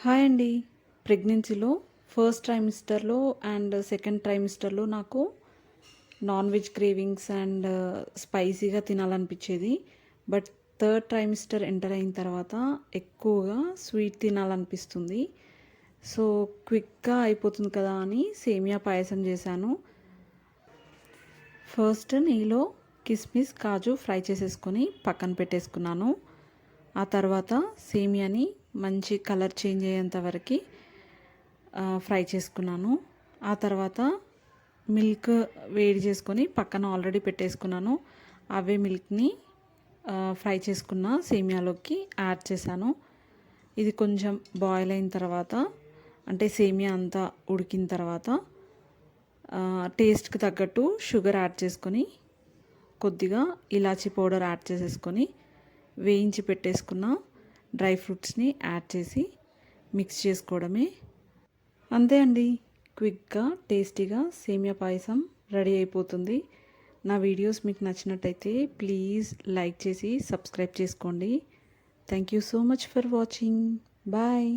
Hi అండి. ప్రెగ్నెన్సీలో first ట్రైమిస్టర్లో and second ట్రైమిస్టర్లో నాకు నాన్ వెజ్ క్రేవింగ్స్ అండ్ స్పైసీగా తినాలనిపించేది. బట్ థర్డ్ ట్రైమిస్టర్ ఎంటర్ అయిన తర్వాత ఎక్కువగా స్వీట్ తినాలనిపిస్తుంది. సో క్విక్గా అయిపోతుంది కదా అని సేమియా పాయసం చేశాను. ఫస్ట్ నెయ్యిలో కిస్మిస్ కాజు ఫ్రై చేసేసుకొని పక్కన పెట్టేసుకున్నాను. ఆ తర్వాత సేమియాని మంచి కలర్ చేంజ్ అయ్యేంత వరకు ఫ్రై చేసుకున్నాను. ఆ తర్వాత మిల్క్ వేడి చేసుకొని పక్కన ఆల్రెడీ పెట్టేసుకున్నాను. అవే మిల్క్ని ఫ్రై చేసుకున్న సేమియాలోకి యాడ్ చేశాను. ఇది కొంచెం బాయిల్ అయిన తర్వాత అంటే సేమియా అంతా ఉడికిన తర్వాత టేస్ట్కి తగ్గట్టు షుగర్ యాడ్ చేసుకొని కొద్దిగా ఇలాచీ పౌడర్ యాడ్ చేసేసుకొని వేయించి పెట్టేసుకున్న డ్రై ఫ్రూట్స్ని యాడ్ చేసి మిక్స్ చేసుకోవడమే. అంతే అండి, క్విక్గా టేస్టీగా సేమియా పాయసం రెడీ అయిపోతుంది. నా వీడియోస్ మీకు నచ్చినట్టయితే ప్లీజ్ లైక్ చేసి సబ్స్క్రైబ్ చేసుకోండి. Thank you so much for watching. Bye.